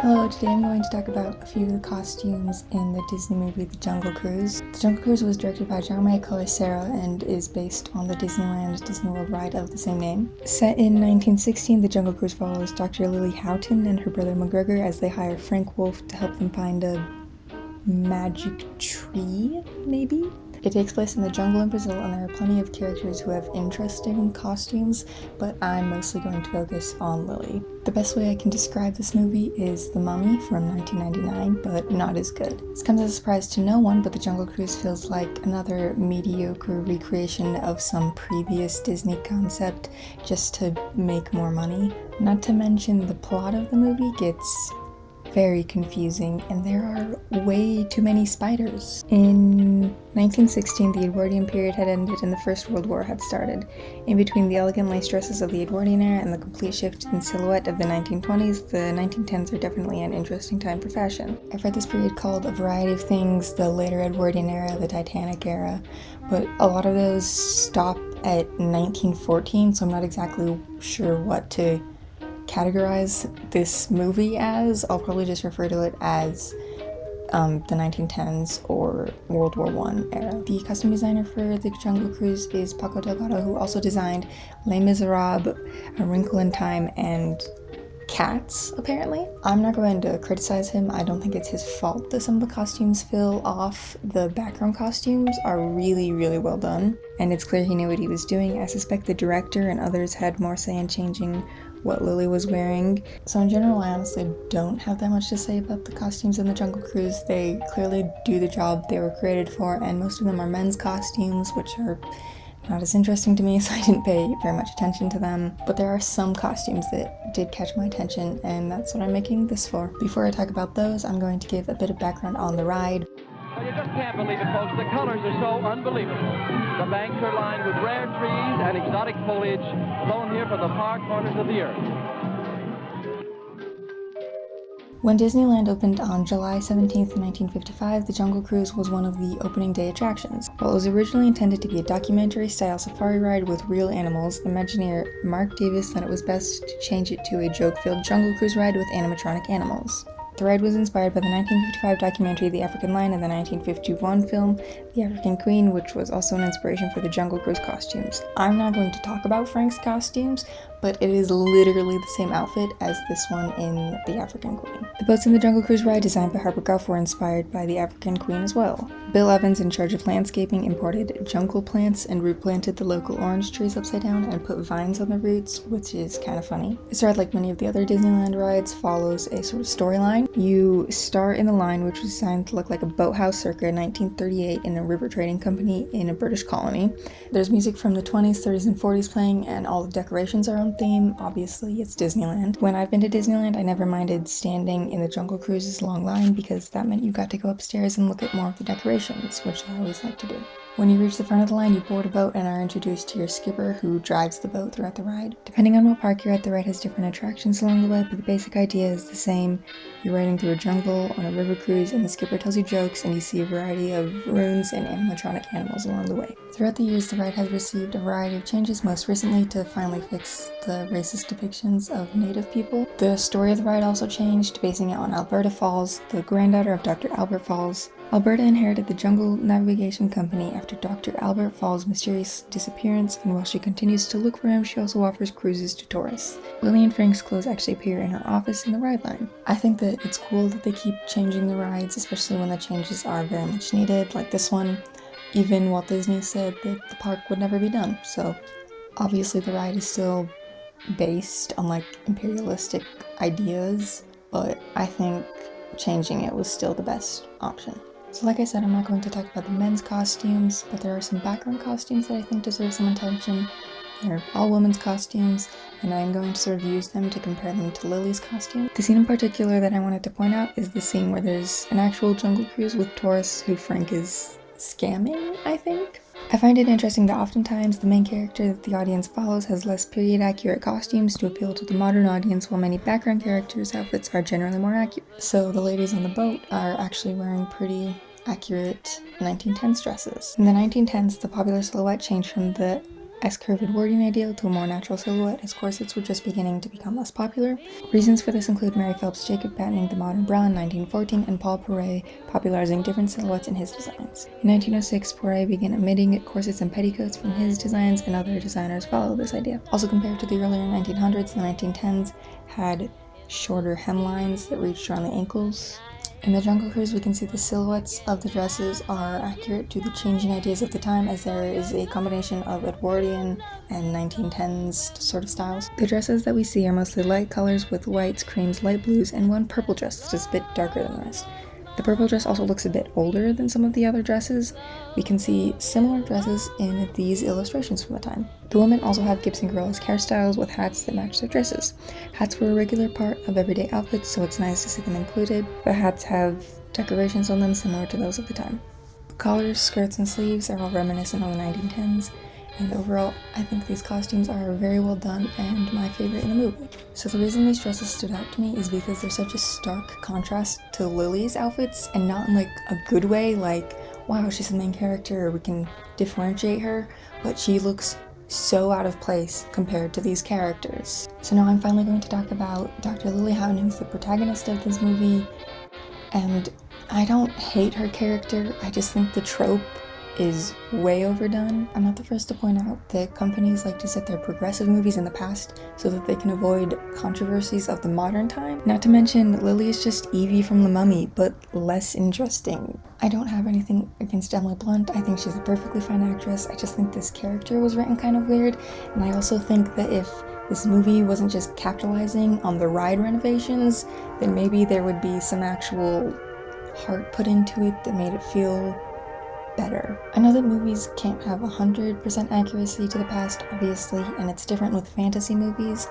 Hello, today I'm going to talk about a few of the costumes in the Disney movie The Jungle Cruise. The Jungle Cruise was directed by Jaume Collet-Serra and is based on the Disneyland Disney World ride of the same name. Set in 1916, The Jungle Cruise follows Dr. Lily Houghton and her brother McGregor as they hire Frank Wolf to help them find a magic tree, maybe? It takes place in the jungle in Brazil, and there are plenty of characters who have interesting costumes, but I'm mostly going to focus on Lily. The best way I can describe this movie is The Mummy from 1999, but not as good. This comes as a surprise to no one, but The Jungle Cruise feels like another mediocre recreation of some previous Disney concept just to make more money. Not to mention the plot of the movie gets very confusing, and there are way too many spiders. In 1916, the Edwardian period had ended and the First World War had started. In between the elegant lace dresses of the Edwardian era and the complete shift in silhouette of the 1920s, the 1910s are definitely an interesting time for fashion. I've read this period called a variety of things: the later Edwardian era, the Titanic era, but a lot of those stop at 1914, so I'm not exactly sure what to categorize this movie as. I'll probably just refer to it as the 1910s or World War I era. The costume designer for the Jungle Cruise is Paco Delgado, who also designed Les Miserables, A Wrinkle in Time, and Cats, apparently. I'm not going to criticize him. I don't think it's his fault that some of the costumes feel off. The background costumes are really, really well done, and it's clear he knew what he was doing. I suspect the director and others had more say in changing what Lily was wearing. So in general, I honestly don't have that much to say about the costumes in the Jungle Cruise. They clearly do the job they were created for, and most of them are men's costumes, which are not as interesting to me, so I didn't pay very much attention to them. But there are some costumes that did catch my attention, and that's what I'm making this for. Before I talk about those, I'm going to give a bit of background on the ride. Well, you just can't believe it, folks. The colors are so unbelievable. The banks are lined with rare trees and exotic foliage blown here from the far corners of the earth. When Disneyland opened on July 17th, 1955, the Jungle Cruise was one of the opening day attractions. While it was originally intended to be a documentary-style safari ride with real animals, Imagineer Mark Davis thought it was best to change it to a joke-filled Jungle Cruise ride with animatronic animals. The ride was inspired by the 1955 documentary The African Lion and the 1951 film The African Queen, which was also an inspiration for the Jungle Cruise costumes. I'm not going to talk about Frank's costumes, but it is literally the same outfit as this one in The African Queen. The boats in the Jungle Cruise ride, designed by Harper Goff, were inspired by The African Queen as well. Bill Evans, in charge of landscaping, imported jungle plants and root planted the local orange trees upside down and put vines on the roots, which is kind of funny. This ride, like many of the other Disneyland rides, follows a sort of storyline. You start in the line, which was designed to look like a boathouse circa 1938 in a river trading company in a British colony. There's music from the 20s, 30s, and 40s playing, and all the decorations are on theme. Obviously, it's Disneyland. When I've been to Disneyland, I never minded standing in the Jungle Cruise's long line because that meant you got to go upstairs and look at more of the decorations, which I always like to do. When you reach the front of the line, you board a boat and are introduced to your skipper, who drives the boat throughout the ride. Depending on what park you're at, the ride has different attractions along the way, but the basic idea is the same. You're riding through a jungle on a river cruise, and the skipper tells you jokes, and you see a variety of ruins and animatronic animals along the way. Throughout the years, the ride has received a variety of changes, most recently to finally fix the racist depictions of Native people. The story of the ride also changed, basing it on Alberta Falls, the granddaughter of Dr. Albert Falls. Alberta inherited the Jungle Navigation Company after Dr. Albert Falls' mysterious disappearance, and while she continues to look for him, she also offers cruises to tourists. Lily and Frank's clothes actually appear in her office in the ride line. I think that it's cool that they keep changing the rides, especially when the changes are very much needed, like this one. Even Walt Disney said that the park would never be done, so obviously the ride is still based on like imperialistic ideas, but I think changing it was still the best option. So like I said, I'm not going to talk about the men's costumes, but there are some background costumes that I think deserve some attention. They're all women's costumes, and I'm going to sort of use them to compare them to Lily's costume. The scene in particular that I wanted to point out is the scene where there's an actual Jungle Cruise with tourists who Frank is scamming, I think. I find it interesting that oftentimes the main character that the audience follows has less period-accurate costumes to appeal to the modern audience, while many background characters' outfits are generally more accurate. So the ladies on the boat are actually wearing pretty accurate 1910s dresses. In the 1910s, the popular silhouette changed from the S-curve Edwardian ideal to a more natural silhouette as corsets were just beginning to become less popular. Reasons for this include Mary Phelps Jacob patenting the modern bra in 1914 and Paul Poiret popularizing different silhouettes in his designs. In 1906, Poiret began omitting corsets and petticoats from his designs, and other designers followed this idea. Also, compared to the earlier 1900s, the 1910s had shorter hemlines that reached around the ankles. In the Jungle Cruise, we can see the silhouettes of the dresses are accurate to the changing ideas of the time, as there is a combination of Edwardian and 1910s sort of styles. The dresses that we see are mostly light colors with whites, creams, light blues, and one purple dress that's just a bit darker than the rest. The purple dress also looks a bit older than some of the other dresses. We can see similar dresses in these illustrations from the time. The women also have Gibson Gorillas hairstyles with hats that match their dresses. Hats were a regular part of everyday outfits, so it's nice to see them included. The hats have decorations on them similar to those of the time. Collars, skirts, and sleeves are all reminiscent of the 1910s. And overall, I think these costumes are very well done and my favorite in the movie. So the reason these dresses stood out to me is because they're such a stark contrast to Lily's outfits, and not in like a good way, like, wow, she's the main character, we can differentiate her, but she looks so out of place compared to these characters. So now I'm finally going to talk about Dr. Lily Houghton, who's the protagonist of this movie, and I don't hate her character, I just think the trope is way overdone. I'm not the first to point out that companies like to set their progressive movies in the past so that they can avoid controversies of the modern time. Not to mention, Lily is just Evie from The Mummy, but less interesting. I don't have anything against Emily Blunt. I think she's a perfectly fine actress. I just think this character was written kind of weird, and I also think that if this movie wasn't just capitalizing on the ride renovations, then maybe there would be some actual heart put into it that made it feel better. I know that movies can't have 100% accuracy to the past, obviously, and it's different with fantasy movies,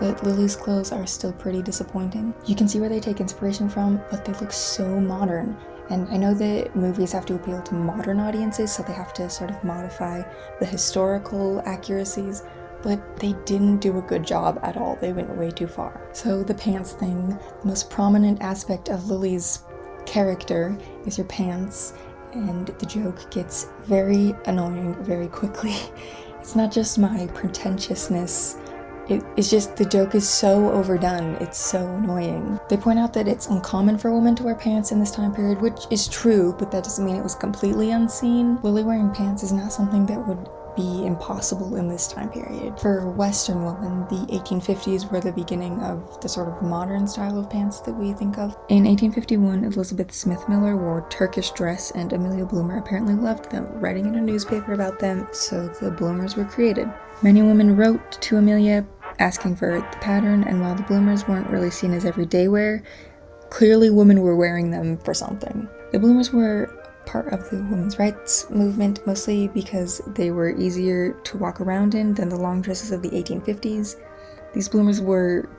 but Lily's clothes are still pretty disappointing. You can see where they take inspiration from, but they look so modern. And I know that movies have to appeal to modern audiences, so they have to sort of modify the historical accuracies, but they didn't do a good job at all. They went way too far. So the pants thing, the most prominent aspect of Lily's character is her pants, and the joke gets very annoying very quickly. It's not just my pretentiousness, it's just the joke is so overdone, it's so annoying. They point out that it's uncommon for women to wear pants in this time period, which is true, but that doesn't mean it was completely unseen. Lily wearing pants is not something that would be impossible in this time period. For Western women, the 1850s were the beginning of the sort of modern style of pants that we think of. In 1851, Elizabeth Smith Miller wore Turkish dress, and Amelia Bloomer apparently loved them, writing in a newspaper about them, so the bloomers were created. Many women wrote to Amelia asking for the pattern, and while the bloomers weren't really seen as everyday wear, clearly women were wearing them for something. The bloomers were part of the women's rights movement, mostly because they were easier to walk around in than the long dresses of the 1850s. These bloomers were,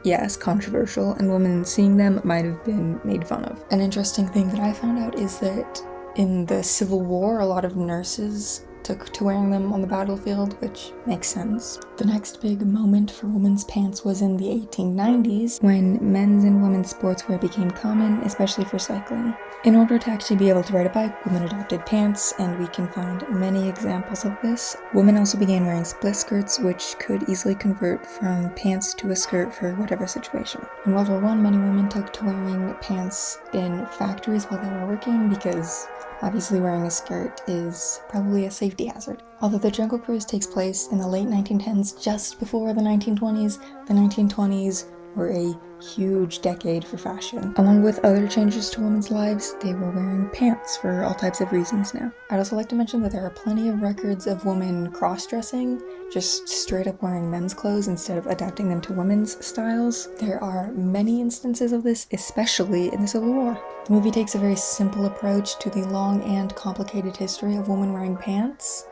yes, controversial, and women seeing them might have been made fun of. An interesting thing that I found out is that in the Civil War, a lot of nurses took to wearing them on the battlefield, which makes sense. The next big moment for women's pants was in the 1890s, when men's and women's sportswear became common, especially for cycling. In order to actually be able to ride a bike, women adopted pants, and we can find many examples of this. Women also began wearing split skirts, which could easily convert from pants to a skirt for whatever situation. In World War I, many women took to wearing pants in factories while they were working, because obviously wearing a skirt is probably a safety hazard. Although the Jungle Cruise takes place in the late 1910s, just before the 1920s were a huge decade for fashion. Along with other changes to women's lives, they were wearing pants for all types of reasons now. I'd also like to mention that there are plenty of records of women cross-dressing, just straight up wearing men's clothes instead of adapting them to women's styles. There are many instances of this, especially in the Civil War. The movie takes a very simple approach to the long and complicated history of women wearing pants.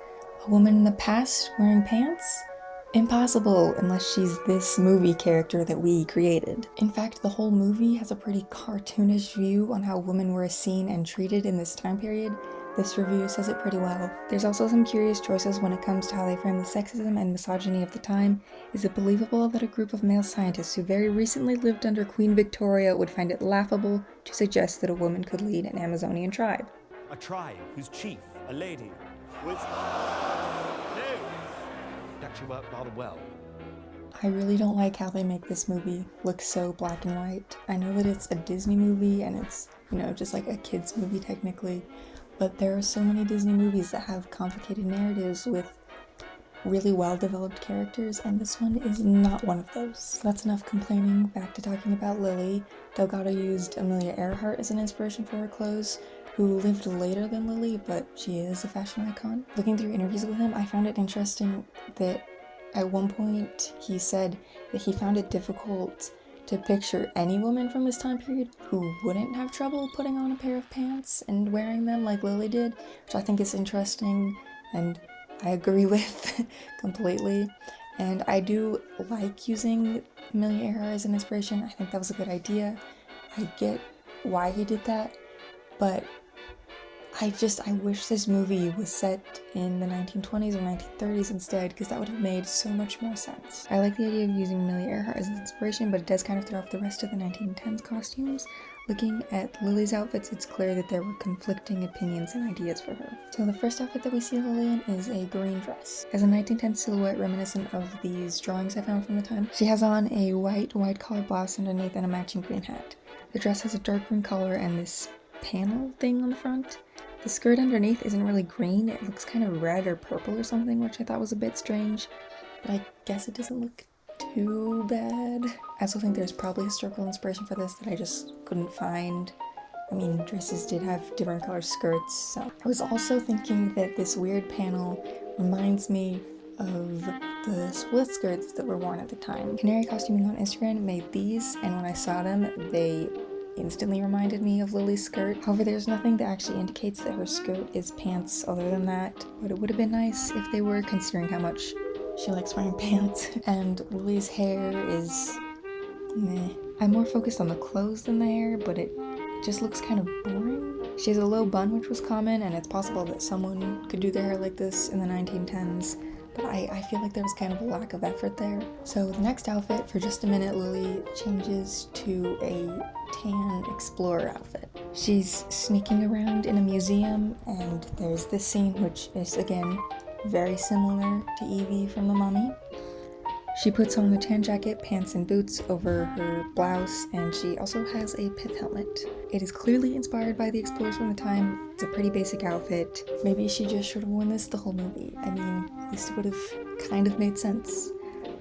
A woman in the past wearing pants? Impossible, unless she's this movie character that we created. In fact, the whole movie has a pretty cartoonish view on how women were seen and treated in this time period. This review says it pretty well. There's also some curious choices when it comes to how they frame the sexism and misogyny of the time. Is it believable that a group of male scientists who very recently lived under Queen Victoria would find it laughable to suggest that a woman could lead an Amazonian tribe? A tribe whose chief, a lady, was... actually worked rather well. I really don't like how they make this movie look so black and white. I know that it's a Disney movie and it's, you know, just like a kid's movie technically, but there are so many Disney movies that have complicated narratives with really well-developed characters, and this one is not one of those. That's enough complaining. Back to talking about Lily. Delgado used Amelia Earhart as an inspiration for her clothes, who lived later than Lily, but she is a fashion icon. Looking through interviews with him, I found it interesting that at one point he said that he found it difficult to picture any woman from his time period who wouldn't have trouble putting on a pair of pants and wearing them like Lily did, which I think is interesting and I agree with completely. And I do like using Amelia Earhart as an inspiration. I think that was a good idea. I get why he did that, but I wish this movie was set in the 1920s or 1930s instead, because that would have made so much more sense. I like the idea of using Amelia Earhart as an inspiration, but it does kind of throw off the rest of the 1910s costumes. Looking at Lily's outfits, it's clear that there were conflicting opinions and ideas for her. So the first outfit that we see Lily in is a green dress. It has a 1910s silhouette reminiscent of these drawings I found from the time. She has on a white collar blouse underneath and a matching green hat. The dress has a dark green collar and this panel thing on the front. The skirt underneath isn't really green, it looks kind of red or purple or something, which I thought was a bit strange, but I guess it doesn't look too bad. I also think there's probably historical inspiration for this that I just couldn't find. I mean, dresses did have different color skirts, so. I was also thinking that this weird panel reminds me of the split skirts that were worn at the time. Canary Costuming on Instagram made these, and when I saw them, they instantly reminded me of Lily's skirt. However, there's nothing that actually indicates that her skirt is pants other than that, but it would have been nice if they were, considering how much she likes wearing pants. And Lily's hair is meh. I'm more focused on the clothes than the hair, but it just looks kind of boring. She has a low bun, which was common, and it's possible that someone could do their hair like this in the 1910s, but I feel like there was kind of a lack of effort there. So the next outfit, for just a minute, Lily changes to a tan explorer outfit. She's sneaking around in a museum, and there's this scene which is, again, very similar to Evie from The Mummy. She puts on the tan jacket, pants, and boots over her blouse, and she also has a pith helmet. It is clearly inspired by the explorers from the time. It's a pretty basic outfit. Maybe she just should have worn this the whole movie. I mean, at least it would have kind of made sense.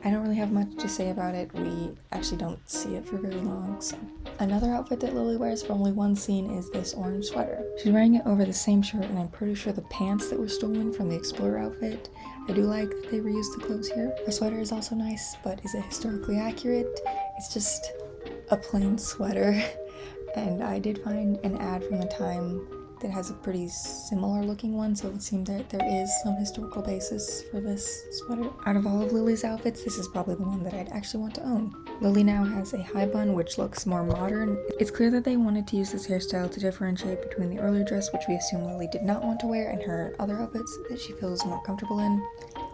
I don't really have much to say about it. We actually don't see it for very long, so. Another outfit that Lily wears for only one scene is this orange sweater. She's wearing it over the same shirt, and I'm pretty sure the pants that were stolen from the explorer outfit. I do like that they reused the clothes here. The sweater is also nice, but is it historically accurate? It's just a plain sweater. And I did find an ad from the time that has a pretty similar looking one, so it would seem that there is some historical basis for this sweater. Out of all of Lily's outfits, this is probably the one that I'd actually want to own. Lily now has a high bun, which looks more modern. It's clear that they wanted to use this hairstyle to differentiate between the earlier dress, which we assume Lily did not want to wear, and her other outfits that she feels more comfortable in.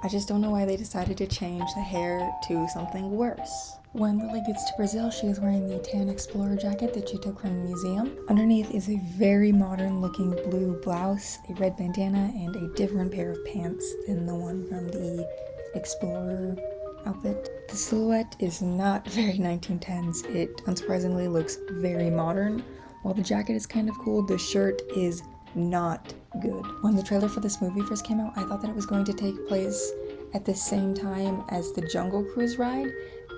I just don't know why they decided to change the hair to something worse. When Lily gets to Brazil, she is wearing the tan explorer jacket that she took from the museum. Underneath is a very modern looking blue blouse, a red bandana, and a different pair of pants than the one from the explorer outfit. The silhouette is not very 1910s. It unsurprisingly looks very modern. While the jacket is kind of cool, the shirt is not good. When the trailer for this movie first came out, I thought that it was going to take place at the same time as the Jungle Cruise ride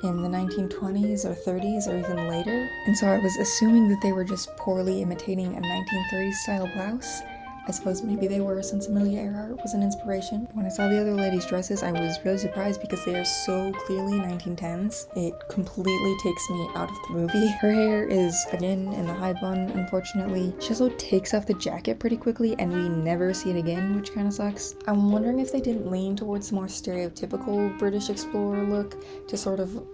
in the 1920s or 30s or even later, and so I was assuming that they were just poorly imitating a 1930s style blouse. I suppose maybe they were, since Amelia Earhart was an inspiration. When I saw the other ladies' dresses, I was really surprised because they are so clearly 1910s. It completely takes me out of the movie. Her hair is, again, in the high bun, unfortunately. She also takes off the jacket pretty quickly, and we never see it again, which kind of sucks. I'm wondering if they didn't lean towards the more stereotypical British explorer look to sort of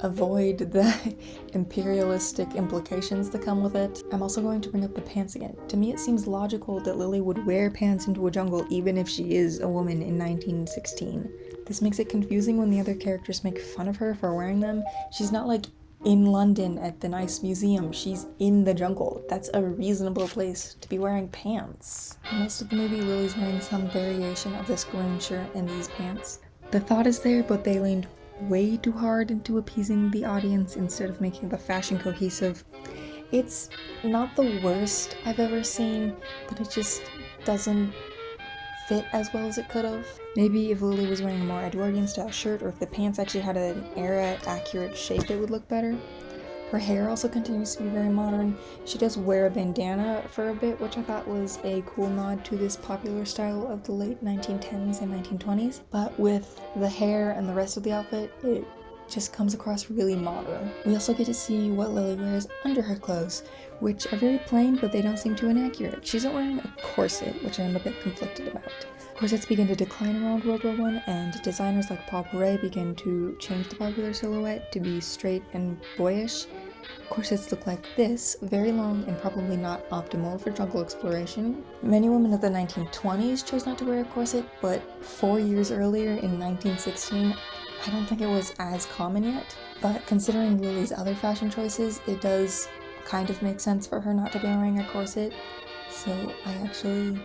avoid the imperialistic implications that come with it. I'm also going to bring up the pants again. To me, it seems logical that Lily would wear pants into a jungle even if she is a woman in 1916. This makes it confusing when the other characters make fun of her for wearing them. She's not like in London at the nice museum, she's in the jungle. That's a reasonable place to be wearing pants. In most of the movie, Lily's wearing some variation of this green shirt and these pants. The thought is there, but they leaned way too hard into appeasing the audience instead of making the fashion cohesive. It's not the worst I've ever seen, but it just doesn't fit as well as it could have. Maybe if Lily was wearing a more Edwardian style shirt, or if the pants actually had an era accurate shape, it would look better. Her hair also continues to be very modern. She does wear a bandana for a bit, which I thought was a cool nod to this popular style of the late 1910s and 1920s. But with the hair and the rest of the outfit, it just comes across really modern. We also get to see what Lily wears under her clothes, which are very plain, but they don't seem too inaccurate. She's not wearing a corset, which I'm a bit conflicted about. Corsets begin to decline around World War I, and designers like Paul Poiret begin to change the popular silhouette to be straight and boyish. Corsets look like this, very long and probably not optimal for jungle exploration. Many women of the 1920s chose not to wear a corset, but 4 years earlier in 1916, I don't think it was as common yet. But considering Lily's other fashion choices, it does kind of make sense for her not to be wearing a corset, so I actually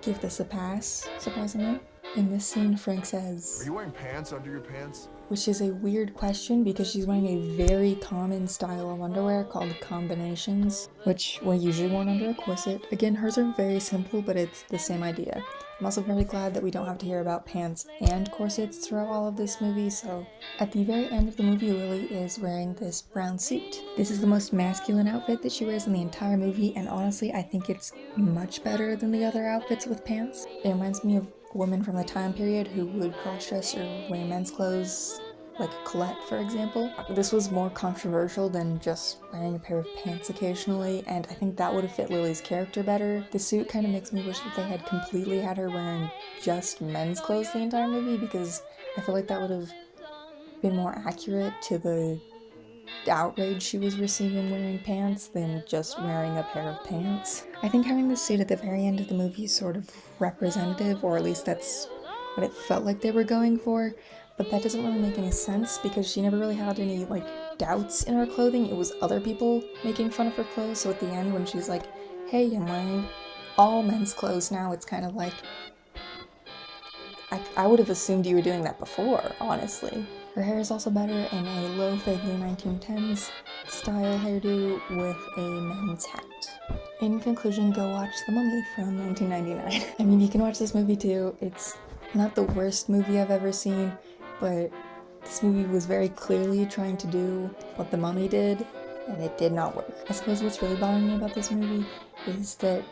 give this a pass, surprisingly. In this scene, Frank says, "Are you wearing pants under your pants?" Which is a weird question because she's wearing a very common style of underwear called combinations, which were usually worn under a corset. Again, hers are very simple, but it's the same idea. I'm also very glad that we don't have to hear about pants and corsets throughout all of this movie, so at the very end of the movie, Lily is wearing this brown suit. This is the most masculine outfit that she wears in the entire movie, and honestly, I think it's much better than the other outfits with pants. It reminds me of women from the time period who would cross-dress or wear men's clothes, like Colette, for example. This was more controversial than just wearing a pair of pants occasionally, and I think that would have fit Lily's character better. The suit kind of makes me wish that they had completely had her wearing just men's clothes the entire movie, because I feel like that would have been more accurate to the outrage she was receiving wearing pants than just wearing a pair of pants. I think having the suit at the very end of the movie is sort of representative, or at least that's what it felt like they were going for, but that doesn't really make any sense because she never really had any, doubts in her clothing. It was other people making fun of her clothes, so at the end when she's like, hey, I'm wearing all men's clothes now, it's kind of like, I would have assumed you were doing that before, honestly. Her hair is also better in a low, vaguely 1910s style hairdo with a men's hat. In conclusion, go watch The Mummy from 1999. I mean, you can watch this movie too. It's not the worst movie I've ever seen, but this movie was very clearly trying to do what The Mummy did, and it did not work. I suppose what's really bothering me about this movie is that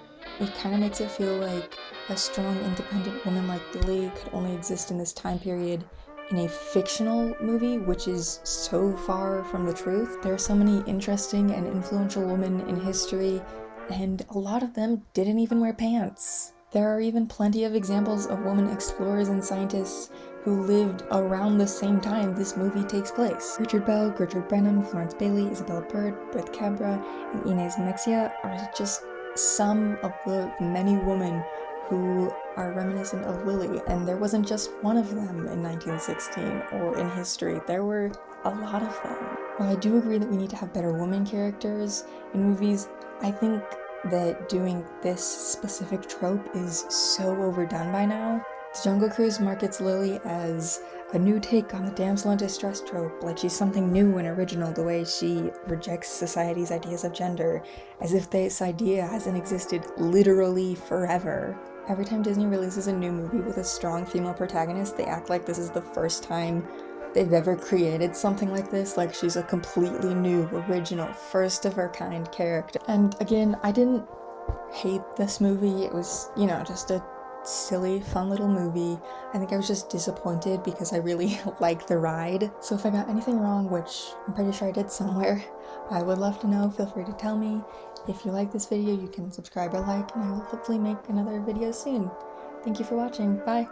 it kind of makes it feel like a strong, independent woman like Lily could only exist in this time period in a fictional movie, which is so far from the truth. There are so many interesting and influential women in history, and a lot of them didn't even wear pants. There are even plenty of examples of women explorers and scientists who lived around the same time this movie takes place. Richard Bell, Gertrude Brennan, Florence Bailey, Isabella Bird, Beth Cabra, and Inez Mexia are just some of the many women who are reminiscent of Lily, and there wasn't just one of them in 1916 or in history. There were a lot of them. While I do agree that we need to have better women characters in movies, I think that doing this specific trope is so overdone by now. The Jungle Cruise markets Lily as a new take on the damsel in distress trope, like she's something new and original, the way she rejects society's ideas of gender, as if this idea hasn't existed literally forever. Every time Disney releases a new movie with a strong female protagonist, they act like this is the first time they've ever created something like this, like she's a completely new, original, first-of-her-kind character. And again, I didn't hate this movie. It was, just a silly, fun little movie. I think I was just disappointed because I really liked the ride. So if I got anything wrong, which I'm pretty sure I did somewhere, I would love to know. Feel free to tell me. If you like this video, you can subscribe or like, and I will hopefully make another video soon. Thank you for watching. Bye!